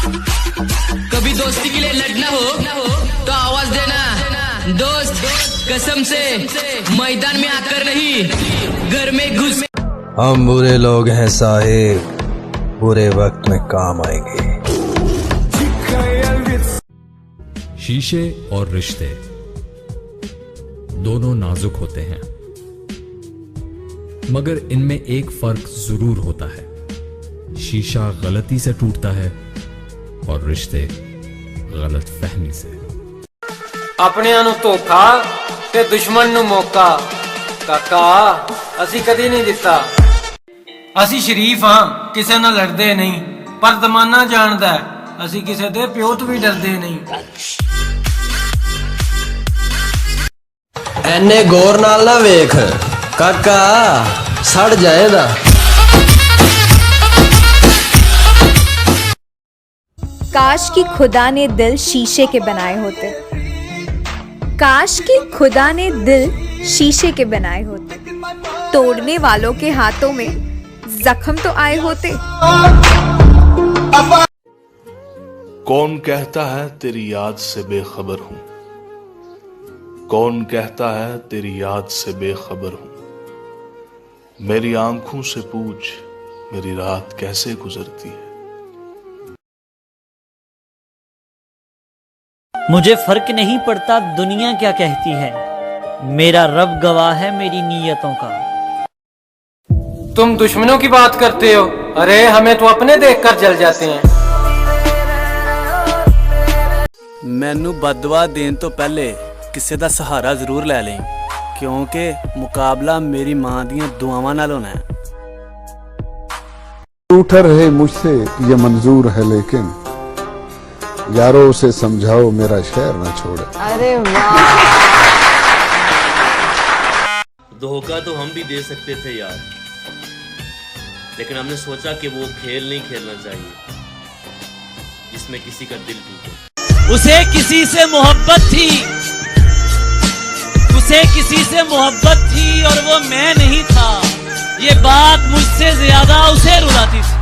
कभी दोस्ती के लिए लड़ना हो तो आवाज देना दोस्त, कसम से मैदान में आकर नहीं घर में घुस। हम बुरे लोग हैं साहिब, बुरे वक्त में काम आएंगे। शीशे और रिश्ते दोनों नाजुक होते हैं, मगर इनमें एक फर्क जरूर होता है। शीशा गलती से टूटता है और रिश्ते गलत फहमी से। अपनिਆਂ ਨੂੰ ਧੋਖਾ ਤੇ ਦੁਸ਼ਮਣ ਨੂੰ ਮੌਕਾ, ਕਾਕਾ ਅਸੀਂ ਕਦੀ ਨਹੀਂ ਦਿੱਤਾ। ਅਸੀਂ ਸ਼ਰੀਫ ਹਾਂ, ਕਿਸੇ ਨਾਲ ਲੜਦੇ ਨਹੀਂ, ਪਰ ਜ਼ਮਾਨਾ ਜਾਣਦਾ ਅਸੀਂ ਕਿਸੇ ਦੇ ਪਿਓ ਤੋਂ ਵੀ ਡਰਦੇ ਨਹੀਂ। ਐਨੇ ਗੌਰ ਨਾਲ ਨਾ ਵੇਖ ਕਾਕਾ, ਸੜ ਜਾਏਗਾ। काश कि खुदा ने दिल शीशे के बनाए होते, काश कि खुदा ने दिल शीशे के बनाए होते, तोड़ने वालों के हाथों में जख्म तो आए होते। कौन कहता है तेरी याद से बेखबर हूं, कौन कहता है तेरी याद से बेखबर हूं। मेरी आंखों से पूछ मेरी रात कैसे गुजरती है। मुझे फर्क नहीं पड़ता दुनिया क्या कहती है, मेरा रब गवाह है मेरी नीयतों का। तुम दुश्मनों की बात करते हो, अरे हमें तो अपने देखकर जल जाते हैं। मैनू बददुआ देन तो पहले किसी का सहारा जरूर ले लें, क्योंकि मुकाबला मेरी मां दी दुआवां नाल होना है। रूठा रहे मुझसे ये मंजूर है, लेकिन यारो उसे समझाओ मेरा शहर न छोड़े। अरे वाह, धोखा तो हम भी दे सकते थे यार, लेकिन हमने सोचा कि वो खेल नहीं खेलना चाहिए जिसमें किसी का दिल टूटे। उसे किसी से मोहब्बत थी, उसे किसी से मोहब्बत थी और वो मैं नहीं था। ये बात मुझसे ज्यादा उसे रुलाती थी।